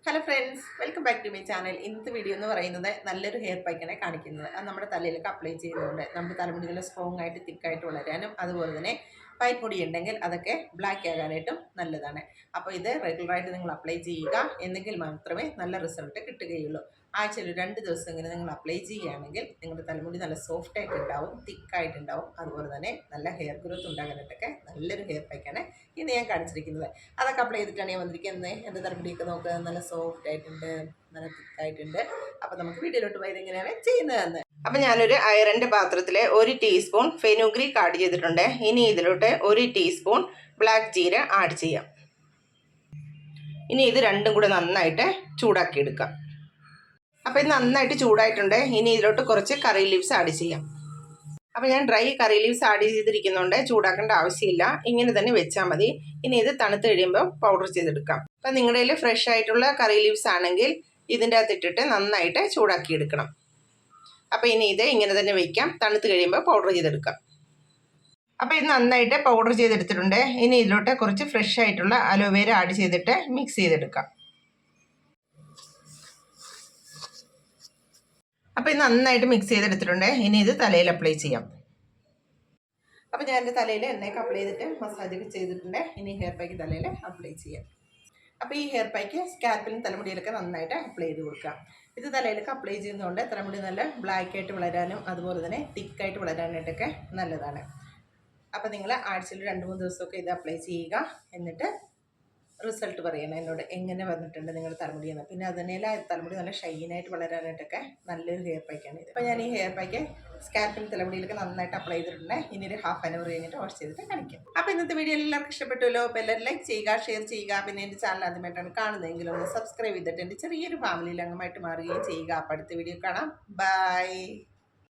Hello friends, welcome back to my channel. ഇന്നത്തെ video എന്ന് പറയുന്നത് നല്ലൊരു ഹെയർ പാക്കാണ് കാണിക്കുന്നത്. അത് നമ്മുടെ തലയിലേക്ക് അപ്ലൈ ചെയ്തുകൊണ്ട് നമ്മുടെ തലമുടി നല്ല സ്ട്രോങ് ആയിട്ട് തിക്കായിട്ട് വളരാനും അതുപോലെ തന്നെ വൈറ്റ് മുടി ഉണ്ടെങ്കിൽ അതൊക്കെ ബ്ലാക്ക് ആകാനായിട്ടും നല്ലതാണ്. അപ്പോൾ ഇത് റെഗുലറായിട്ട് നിങ്ങൾ അപ്ലൈ ചെയ്യുക, എന്നെങ്കിൽ മാത്രമേ നല്ല റിസൾട്ട് കിട്ടുകയുള്ളൂ. ആഴ്ചയിൽ 2 ദിവസമെങ്കിലും നിങ്ങൾ അപ്ലൈ ചെയ്യുകയാണെങ്കിൽ നിങ്ങളുടെ തലമുടി നല്ല സോഫ്റ്റ് ആയിട്ട് ഉണ്ടാവും, തിക്കായിട്ടുണ്ടാവും. അതുപോലെ തന്നെ നല്ല ഹെയർ ഗ്രോത്ത് ഉണ്ടാകാനായിട്ടൊക്കെ നല്ലൊരു ഹെയർ പാക്കാണ് ഇന്ന് ഞാൻ കാണിച്ചിരിക്കുന്നത്. അതൊക്കെ അപ്ലൈ ചെയ്തിട്ടാണ് ഞാൻ വന്നിരിക്കുന്നത്. എൻ്റെ തലമുടിയൊക്കെ നോക്കുക, നല്ല സോഫ്റ്റ് ആയിട്ടുണ്ട്, നല്ല തിക്കായിട്ടുണ്ട്. അപ്പോൾ നമുക്ക് വീഡിയോയിലോട്ട് പോയത് എങ്ങനെയാണ് ചെയ്യുന്നതെന്ന്. അപ്പം ഞാനൊരു അയറിൻ്റെ പാത്രത്തിൽ 1 ടീസ്പൂൺ ഫെനുഗ്രീക്ക് ആഡ് ചെയ്തിട്ടുണ്ട്. ഇനി ഇതിലോട്ട് 1 ടീസ്പൂൺ ബ്ലാക്ക് ജീര ആഡ് ചെയ്യാം. ഇനി ഇത് രണ്ടും കൂടെ നന്നായിട്ട് ചൂടാക്കി എടുക്കാം. അപ്പോൾ ഇത് നന്നായിട്ട് ചൂടായിട്ടുണ്ട്. ഇനി ഇതിലോട്ട് കുറച്ച് കറി ലീവ്സ് ആഡ് ചെയ്യാം. അപ്പോൾ ഞാൻ ഡ്രൈ കറി ലീവ്സ് ആഡ് ചെയ്തിരിക്കുന്നുണ്ട്, ചൂടാക്കേണ്ട ആവശ്യമില്ല, ഇങ്ങനെ തന്നെ വെച്ചാൽ മതി. ഇനി ഇത് തണുത്ത് കഴിയുമ്പോൾ പൗഡർ ചെയ്തെടുക്കാം. അപ്പം നിങ്ങളുടെ കയ്യിൽ ഫ്രഷ് ആയിട്ടുള്ള കറി ലീവ്സ് ആണെങ്കിൽ ഇതിൻ്റെ അകത്ത് ഇട്ടിട്ട് നന്നായിട്ട് ചൂടാക്കി എടുക്കണം. അപ്പോൾ ഇനി ഇത് ഇങ്ങനെ തന്നെ വയ്ക്കാം, തണുത്ത് കഴിയുമ്പോൾ പൗഡർ ചെയ്തെടുക്കാം. അപ്പോൾ ഇത് നന്നായിട്ട് പൗഡർ ചെയ്തെടുത്തിട്ടുണ്ട്. ഇനി ഇതിലോട്ട് കുറച്ച് ഫ്രഷ് ആയിട്ടുള്ള അലോവേര ആഡ് ചെയ്തിട്ട് മിക്സ് ചെയ്തെടുക്കാം. അപ്പോൾ ഇത് നന്നായിട്ട് മിക്സ് ചെയ്തെടുത്തിട്ടുണ്ട്. ഇനി ഇത് തലയിൽ അപ്ലൈ ചെയ്യാം. അപ്പോൾ ഞാൻ എൻ്റെ തലയിൽ എണ്ണയൊക്കെ അപ്ലൈ ചെയ്തിട്ട് മസാജൊക്കെ ചെയ്തിട്ടുണ്ട്. ഇനി ഹെയർ പാക്ക് തലയിൽ അപ്ലൈ ചെയ്യാം. അപ്പോൾ ഈ ഹെയർ പാക്ക് സ്കാൽപ്പിലും തലമുടിയിലൊക്കെ നന്നായിട്ട് അപ്ലൈ ചെയ്ത് കൊടുക്കാം. ഇത് തലയിലൊക്കെ അപ്ലൈ ചെയ്യുന്നതുകൊണ്ട് തലമുടി നല്ല ബ്ലാക്കായിട്ട് വളരാനും അതുപോലെ തന്നെ തിക്കായിട്ട് വളരാനായിട്ടൊക്കെ നല്ലതാണ്. അപ്പോൾ നിങ്ങൾ ആഴ്ചയിൽ 2-3 ദിവസമൊക്കെ ഇത് അപ്ലൈ ചെയ്യുക. എന്നിട്ട് റിസൾട്ട് പറയണം എന്നോട്, എങ്ങനെ വന്നിട്ടുണ്ട് നിങ്ങളുടെ തലമുടി എന്ന്. പിന്നെ അതുതന്നെയല്ല, തലമുടി നല്ല ഷൈനായിട്ട് വളരാനായിട്ടൊക്കെ നല്ലൊരു ഹെയർ പാക്കാണ് ഇത്. അപ്പോൾ ഞാൻ ഈ ഹെയർ പാക്ക് സ്കാൽപ്പിൽ തലമുടിയിലൊക്കെ നന്നായിട്ട് അപ്ലൈ ചെയ്തിട്ടുണ്ട്. ഇനി ഒരു ½ an hour കഴിഞ്ഞിട്ട് വാഷ് ചെയ്തിട്ട് കാണിക്കാം. അപ്പോൾ ഇന്നത്തെ വീഡിയോ എല്ലാവർക്കും ഇഷ്ടപ്പെട്ടുമല്ലോ. അപ്പോൾ എല്ലാവരും ലൈക്ക് ചെയ്യുക, ഷെയർ ചെയ്യുക. പിന്നെ എൻ്റെ ചാനൽ ആദ്യമായിട്ടാണ് കാണുന്നതെങ്കിലും ഒന്ന് സബ്സ്ക്രൈബ് ചെയ്തിട്ട് എൻ്റെ ചെറിയൊരു ഫാമിലിയിൽ അംഗമായിട്ട് മാറുകയും ചെയ്യുക. അപ്പോൾ അടുത്ത വീഡിയോ കാണാം. ബൈ.